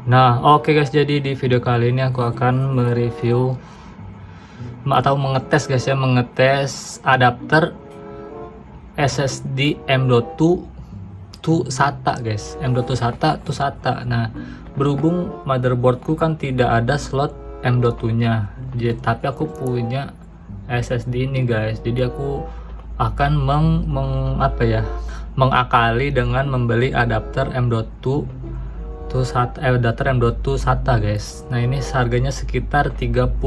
Nah, oke guys, jadi di video kali ini aku akan mereview atau mengetes guys ya, mengetes adapter SSD M.2 to SATA guys, M.2 SATA to SATA. Nah, berhubung motherboardku kan tidak ada slot M.2 nya, tapi aku punya SSD ini guys, jadi aku akan mengakali dengan membeli adapter M.2 adapter M.2 SATA guys. Nah, ini harganya sekitar 30.000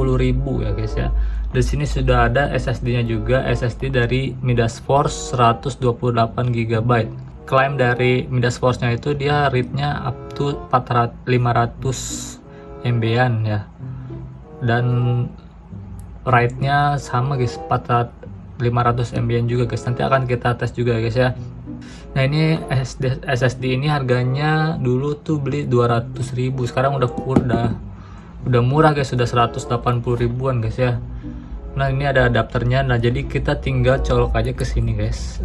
ya guys ya. Di sini sudah ada SSD-nya juga, SSD dari Midas Force 128 GB. Klaim dari Midas Force-nya itu dia read-nya up to 500 MB-an ya. Dan write-nya sama guys, 500 MB-an juga guys. Nanti akan kita tes juga guys ya. Nah, ini SSD ini harganya dulu tuh beli 200.000, sekarang udah murah guys, sudah 180 ribuan guys ya. Nah, ini ada adapternya. Nah, jadi kita tinggal colok aja ke sini guys,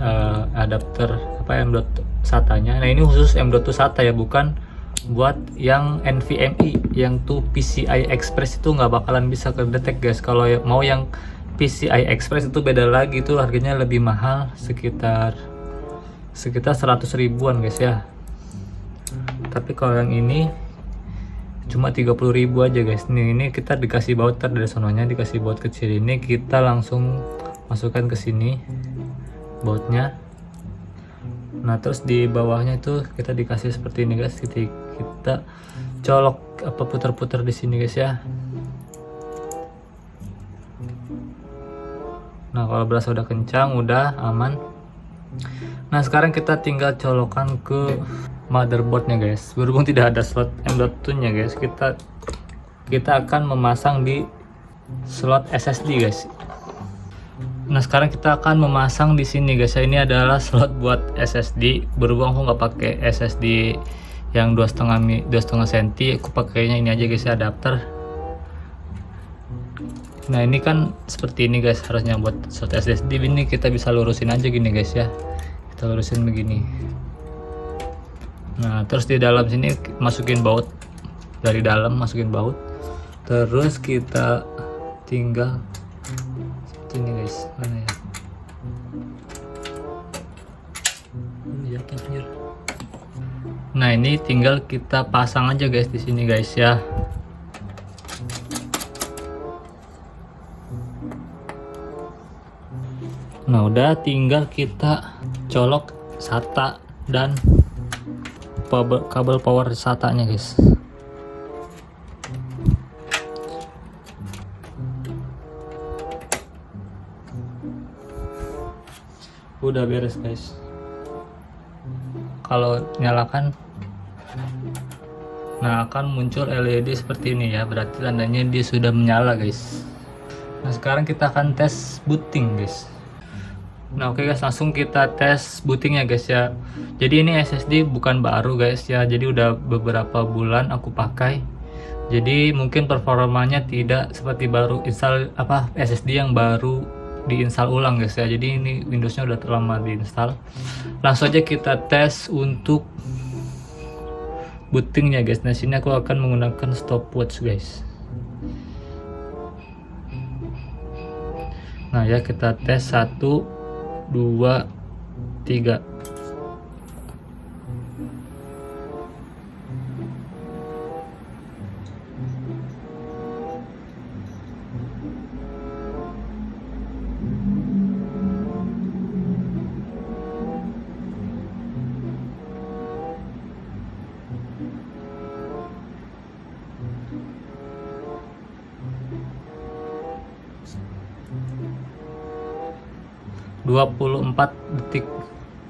adapter M.2 SATA-nya. Nah, ini khusus M.2 SATA ya, bukan buat yang NVMe, yang tuh PCI Express itu nggak bakalan bisa kedetek guys. Kalau mau yang PCI Express itu beda lagi, tuh harganya lebih mahal, sekitar 100 ribuan guys ya. Tapi kalau yang ini cuma 30.000 aja guys. Ini kita dikasih baut dari sononya, dikasih baut kecil ini, kita langsung masukkan ke sini bautnya. Nah, terus di bawahnya itu kita dikasih seperti ini guys. Kita colok putar-putar di sini guys ya. Nah, kalau berasa udah kencang, udah aman. Nah, sekarang kita tinggal colokan ke motherboardnya guys. Berhubung tidak ada slot M.2 nya guys, kita akan memasang di slot SSD guys. Nah, sekarang kita akan memasang di sini guys. Ini adalah slot buat SSD. Berhubung aku nggak pakai SSD yang 2,5 cm, aku pakainya ini aja guys ya, adapter. Nah, ini kan seperti ini guys, harusnya buat slot SSD ini kita bisa lurusin aja gini guys ya. Kita lurusin begini. Nah, terus di dalam sini masukin baut, dari dalam masukin baut, terus kita tinggal seperti ini guys. Mana ya? Nah, ini tinggal kita pasang aja guys di sini guys ya. Nah, udah tinggal kita colok SATA dan kabel power SATA-nya guys. Udah beres guys. Kalau nyalakan, nah, akan muncul LED seperti ini ya, berarti tandanya dia sudah menyala guys. Nah, sekarang kita akan tes booting guys. Nah, oke guys, langsung kita tes bootingnya guys ya. Jadi ini SSD bukan baru guys ya, jadi udah beberapa bulan aku pakai. Jadi mungkin performanya tidak seperti baru install SSD yang baru diinstal ulang guys ya. Jadi ini Windowsnya udah terlama diinstal. Langsung aja kita tes untuk bootingnya guys. Nah, sini aku akan menggunakan stopwatch guys. Nah ya, kita tes 1, 2, 3. Dua 24 detik.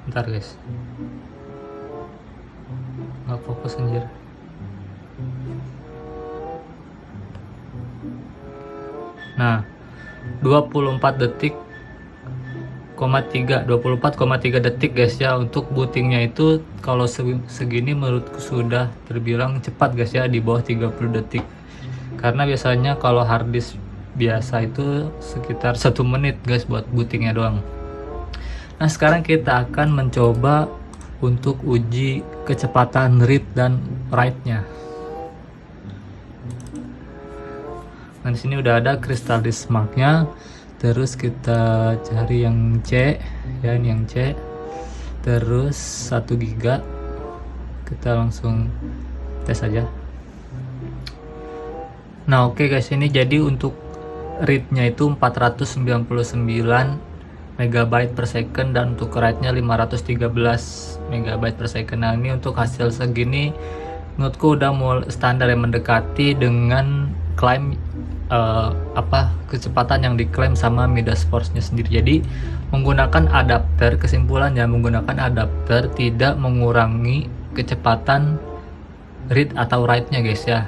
Bentar guys, nggak fokus anjir. Nah, 24 detik, 24,3 detik guys ya. Untuk bootingnya itu kalau segini menurutku sudah terbilang cepat guys ya, di bawah 30 detik. Karena biasanya kalau harddisk biasa itu sekitar 1 menit guys buat bootingnya doang. Nah, sekarang kita akan mencoba untuk uji kecepatan read dan write-nya. Nah di sini udah ada kristal disk marknya. Terus kita cari yang C, ya ini yang C. Terus 1 giga. Kita langsung tes aja. Nah oke guys, ini jadi untuk read-nya itu 499 megabyte per second dan untuk write-nya 513 megabyte per second. Nah ini untuk hasil segini menurutku udah mulai standar yang mendekati dengan klaim kecepatan yang diklaim sama Midas Force-nya sendiri. Jadi menggunakan adapter, kesimpulannya menggunakan adapter tidak mengurangi kecepatan read atau write-nya guys ya.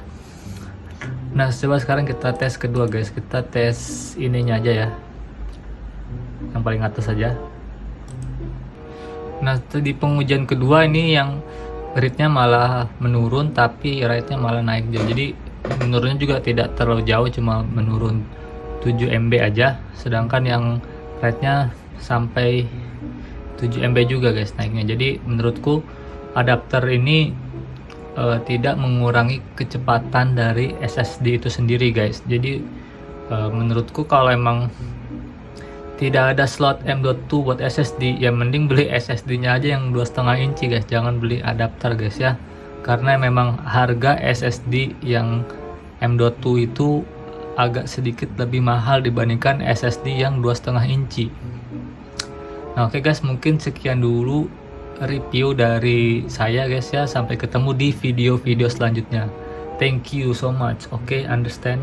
Nah coba sekarang kita tes kedua guys, kita tes ininya aja ya, yang paling atas saja. Nah di pengujian kedua ini yang read-nya malah menurun tapi write-nya malah naik. Jadi menurunnya juga tidak terlalu jauh, cuma menurun 7 MB aja, sedangkan yang write-nya sampai 7 MB juga guys naiknya. Jadi menurutku adapter ini tidak mengurangi kecepatan dari SSD itu sendiri guys. Jadi menurutku kalau emang tidak ada slot M.2 buat SSD, ya mending beli SSD-nya aja yang 2,5 inci guys, jangan beli adapter guys ya. Karena memang harga SSD yang M.2 itu agak sedikit lebih mahal dibandingkan SSD yang 2,5 inci. Nah oke guys, mungkin sekian dulu review dari saya guys ya. Sampai ketemu di video-video selanjutnya. Thank you so much. Oke, understand.